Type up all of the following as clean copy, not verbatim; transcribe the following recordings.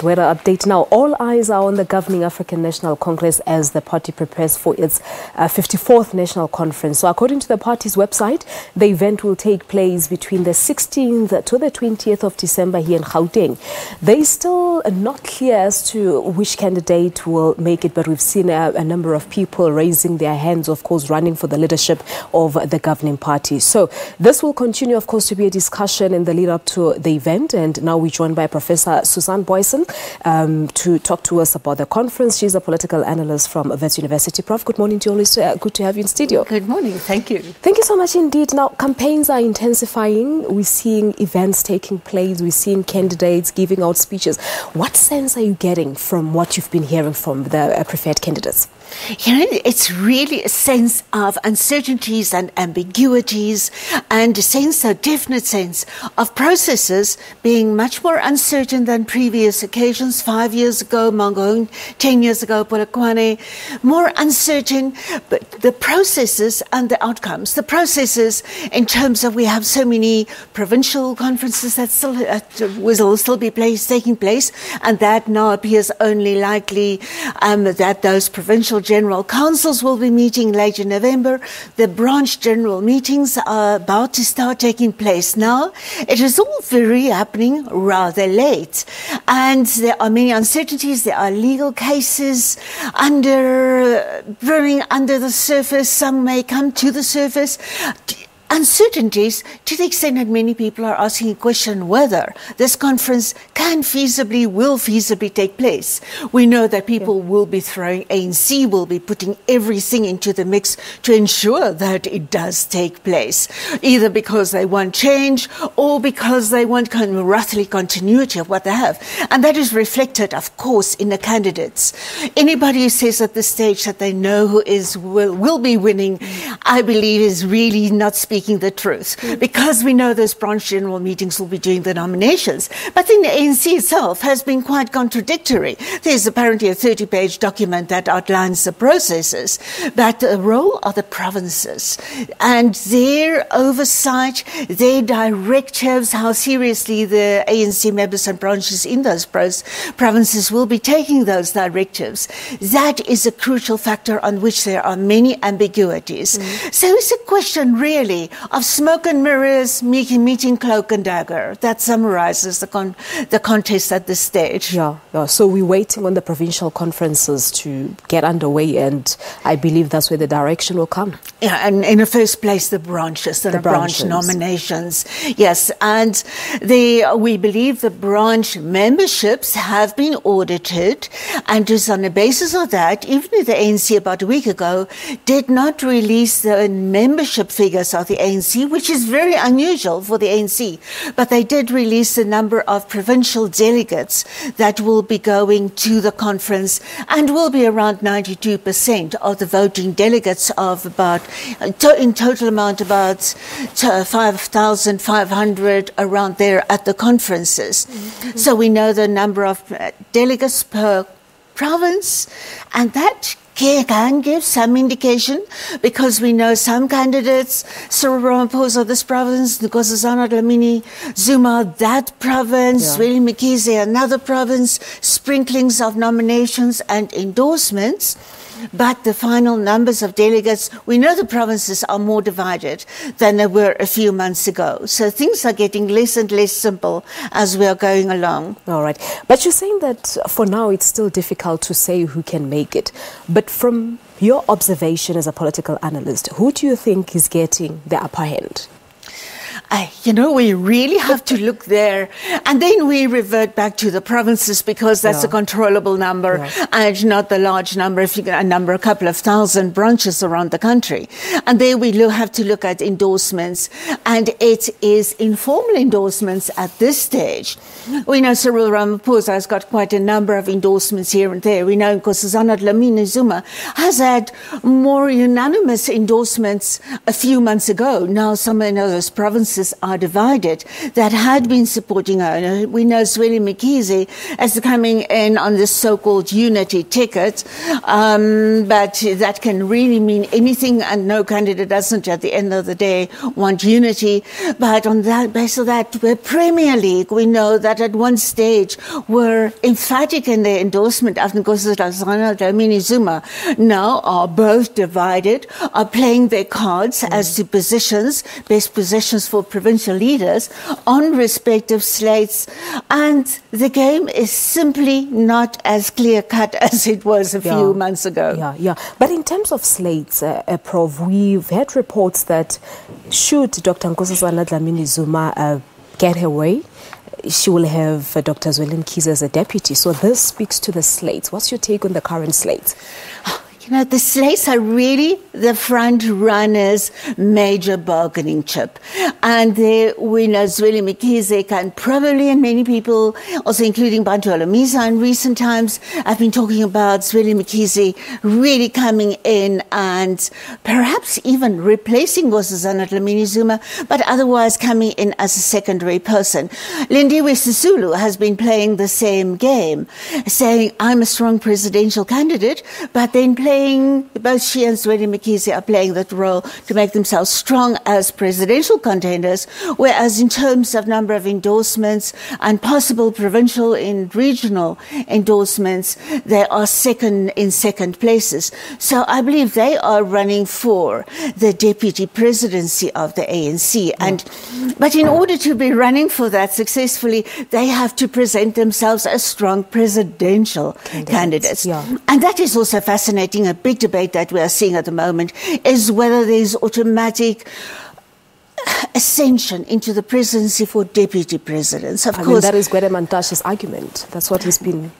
right, weather update now. All eyes are on the governing African National Congress as the party prepares for its 54th National Conference. So according to the party's website, the event will take place between the 16th to the 20th of December here in Gauteng. They still not clear as to which candidate will make it, but we've seen a number of people raising their hands, of course, running for the leadership of the governing party. So this will continue, of course, to be a discussion in the lead up to the event. And now we're joined by Professor Susan Booysen to talk to us about the conference. She's a political analyst from Wits University. Prof, good morning to you. Always good to have you in studio. Good morning. Thank you. Thank you so much indeed. Now, campaigns are intensifying. We're seeing events taking place. We're seeing candidates giving out speeches. What sense are you getting from what you've been hearing from the preferred candidates? You know, it's really a sense of uncertainties and ambiguities, and a definite sense of processes being much more uncertain than previous occasions. 5 years ago, Mangaung, 10 years ago, Polokwane, more uncertain, but the processes and the outcomes. The processes in terms of we have so many provincial conferences that still will still be taking place, and that now appears only likely that those provincial general councils will be meeting late in November. The branch general meetings are about to start taking place now. It is all very happening rather late. And there are many uncertainties. There are legal cases brewing under the surface. Some may come to the surface. Uncertainties to the extent that many people are asking a question whether this conference will feasibly take place. We know that people will be ANC will be putting everything into the mix to ensure that it does take place, either because they want change or because they want roughly continuity of what they have. And that is reflected, of course, in the candidates. Anybody who says at this stage that they know who will be winning, I believe is really not speaking the truth, because we know those branch general meetings will be doing the nominations. But then the ANC itself has been quite contradictory. There's apparently a 30-page document that outlines the processes, but the role of the provinces and their oversight, their directives, how seriously the ANC members and branches in those provinces will be taking those directives, that is a crucial factor on which there are many ambiguities. So it's a question really of smoke and mirrors meeting cloak and dagger. That summarizes the contest at this stage. Yeah. So we're waiting on the provincial conferences to get underway, and I believe that's where the direction will come. Yeah, and in the first place, the branch nominations. Yes, and we believe the branch memberships have been audited, and just on the basis of that, even if the ANC about a week ago did not release the membership figures of the ANC, which is very unusual for the ANC, but they did release the number of provincial delegates that will be going to the conference, and will be around 92% of the voting delegates of in total amount about 5,500 around there at the conferences. Mm-hmm. So we know the number of delegates per province, and that can give some indication, because we know some candidates, Cyril Ramaphosa, this province, Nkosazana Dlamini Zuma, that province, Willie Mkhize, another province, sprinklings of nominations and endorsements. But the final numbers of delegates, we know the provinces are more divided than they were a few months ago. So things are getting less and less simple as we are going along. All right. But you're saying that for now it's still difficult to say who can make it. But from your observation as a political analyst, who do you think is getting the upper hand? We really have to look there, and then we revert back to the provinces, because that's a controllable number and not the large number. If you get a couple of thousand branches around the country, and there we have to look at endorsements, and it is informal endorsements at this stage. We know Cyril Ramaphosa has got quite a number of endorsements here and there. We know Nkosazana Dlamini Zuma has had more unanimous endorsements a few months ago. Now some of those provinces voices are divided that had been supporting her. We know Zweli Mkhize as coming in on this so-called unity ticket, but that can really mean anything, and no candidate doesn't at the end of the day want unity. But on that basis of that, the Premier League, we know that at one stage were emphatic in their endorsement of Nkosazana Dlamini-Zuma, now are both divided, are playing their cards as to positions, best positions for provincial leaders on respective slates, and the game is simply not as clear-cut as it was a few months ago. But in terms of slates, Prof, we've had reports that should Dr. Nkosazana Dlamini-Zuma get her way, she will have Dr. Zweli Mkhize as a deputy. So this speaks to the slates. What's your take on the current slates? You know, the slates are really the front runners' major bargaining chip. And we know Zweli Mkhize can probably, and many people, also including Bantu Alomisa in recent times, have been talking about Zweli Mkhize really coming in and perhaps even replacing Nkosazana Dlamini-Zuma, but otherwise coming in as a secondary person. Lindiwe Sisulu has been playing the same game, saying, I'm a strong presidential candidate, but then both she and Zweli Mkhize are playing that role to make themselves strong as presidential contenders, whereas in terms of number of endorsements and possible provincial and regional endorsements, they are in second places. So I believe they are running for the deputy presidency of the ANC. But in order to be running for that successfully, they have to present themselves as strong presidential candidates. And that is also fascinating. A big debate that we are seeing at the moment is whether there's automatic ascension into the presidency for deputy presidents. Of course, that is Gwede Mantashe's argument. That's what he's been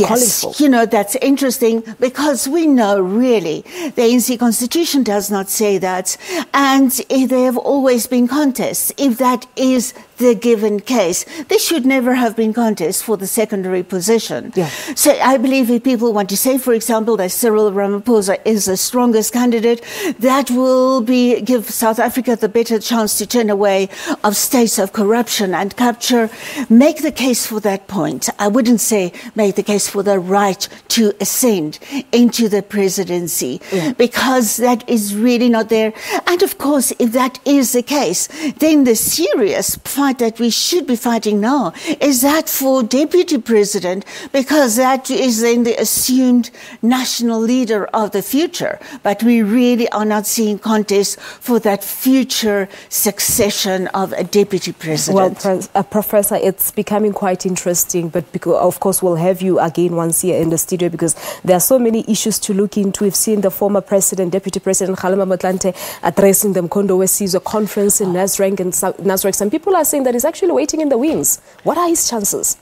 calling for. You know, that's interesting because we know really the ANC constitution does not say that, and there have always been contests. If that is the given case, there should never have been contests for the secondary position. So I believe if people want to say, for example, that Cyril Ramaphosa is the strongest candidate, that will give South Africa the better chance to turn away of states of corruption and capture. Make the case for that point. I wouldn't say make the case for the right to ascend into the presidency, because that is really not there. And of course, if that is the case, then the serious fight that we should be fighting now is that for deputy president, because that is then the assumed national leader of the future. But we really are not seeing contests for that future succession of a deputy president. Well, Professor, it's becoming quite interesting, but of course we'll have you again once here in the studio because there are so many issues to look into. We've seen the former president, deputy president Kgalema Motlanthe addressing the Mkondo Wesizwe conference in Nasrec. Some people are saying that he's actually waiting in the wings. What are his chances?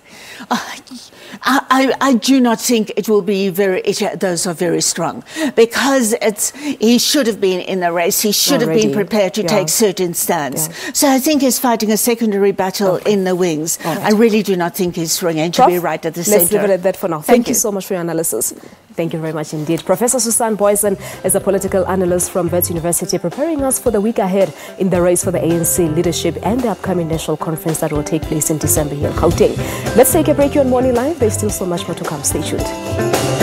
I do not think it will be those are very strong, because he should have been in the race. He should have been prepared to take certain stands. So I think he's fighting a secondary battle in the wings. I really do not think he's going to be right at the center. Let's leave it at that for now. Thank you so much for your analysis. Thank you very much indeed. Professor Susan Booysen is a political analyst from Wits University, preparing us for the week ahead in the race for the ANC leadership and the upcoming national conference that will take place in December here in Gauteng. Let's take a break here on Morning Live. There's still so much more to come. Stay tuned.